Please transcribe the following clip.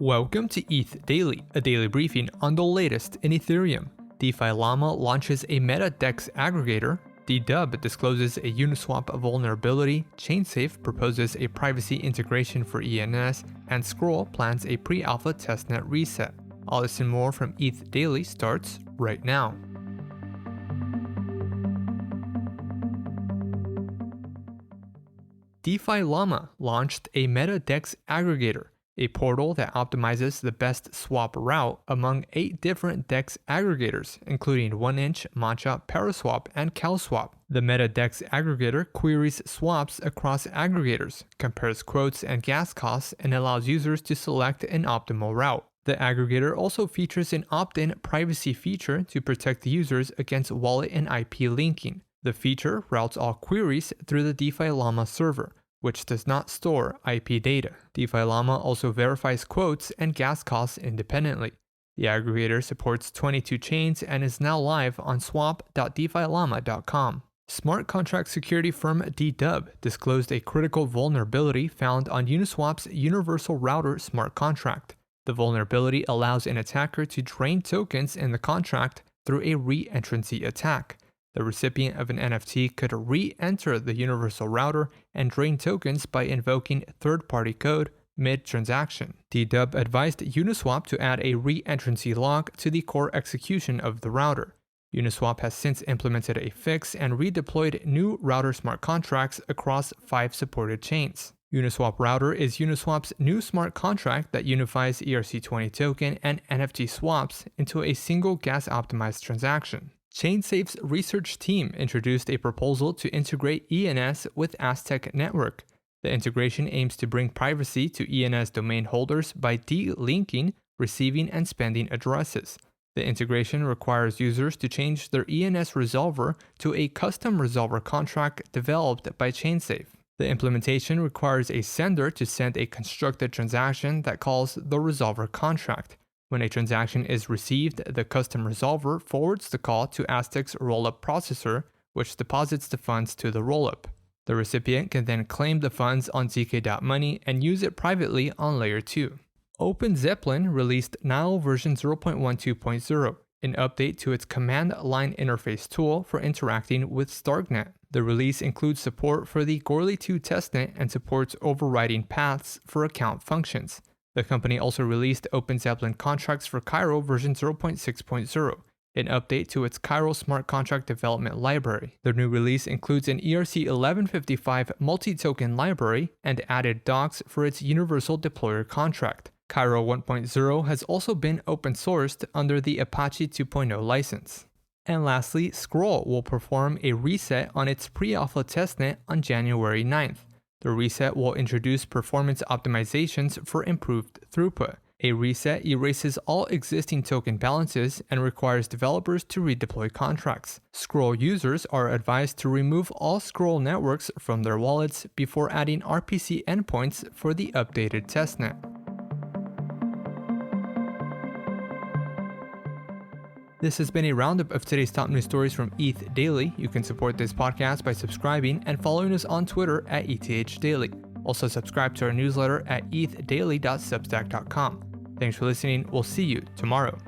Welcome to ETH Daily, a daily briefing on the latest in Ethereum. DeFiLlama launches a Meta DEX Aggregator, Dedaub discloses a Uniswap vulnerability, ChainSafe proposes a privacy integration for ENS, and Scroll plans a pre-alpha testnet reset. All this and more from ETH Daily starts right now. DeFiLlama launched a Meta DEX Aggregator, a portal that optimizes the best swap route among 8 different DEX aggregators, including 1inch, Matcha, Paraswap, and CalSwap. The Meta DEX Aggregator queries swaps across aggregators, compares quotes and gas costs, and allows users to select an optimal route. The aggregator also features an opt-in privacy feature to protect users against wallet and IP linking. The feature routes all queries through the DeFiLlama server, which does not store IP data. DeFiLlama also verifies quotes and gas costs independently. The aggregator supports 22 chains and is now live on swap.defilllama.com. Smart contract security firm Dedaub disclosed a critical vulnerability found on Uniswap's Universal Router smart contract. The vulnerability allows an attacker to drain tokens in the contract through a re-entrancy attack. The recipient of an NFT could re-enter the universal router and drain tokens by invoking third-party code mid-transaction. Dedaub advised Uniswap to add a re-entrancy lock to the core execution of the router. Uniswap has since implemented a fix and redeployed new router smart contracts across 5 supported chains. Uniswap Router is Uniswap's new smart contract that unifies ERC20 token and NFT swaps into a single gas-optimized transaction. ChainSafe's research team introduced a proposal to integrate ENS with Aztec network. The integration aims to bring privacy to ENS domain holders by de-linking receiving and spending addresses. The integration requires users to change their ENS resolver to a custom resolver contract developed by ChainSafe. The implementation requires a sender to send a constructed transaction that calls the resolver contract. When a transaction is received, the custom resolver forwards the call to Aztec's rollup processor, which deposits the funds to the rollup. The recipient can then claim the funds on zk.money and use it privately on Layer 2. OpenZeppelin released Nile version 0.12.0, an update to its command line interface tool for interacting with Starknet. The release includes support for the Goerli 2 testnet and supports overriding paths for account functions. The company also released OpenZeppelin contracts for Cairo version 0.6.0, an update to its Cairo smart contract development library. The new release includes an ERC 1155 multi-token library and added docs for its universal deployer contract. Cairo 1.0 has also been open-sourced under the Apache 2.0 license. And lastly, Scroll will perform a reset on its pre-alpha testnet on January 9th. The reset will introduce performance optimizations for improved throughput. A reset erases all existing token balances and requires developers to redeploy contracts. Scroll users are advised to remove all Scroll networks from their wallets before adding RPC endpoints for the updated testnet. This has been a roundup of today's top news stories from ETH Daily. You can support this podcast by subscribing and following us on Twitter at ETHDaily. Also subscribe to our newsletter at ethdaily.substack.com. Thanks for listening. We'll see you tomorrow.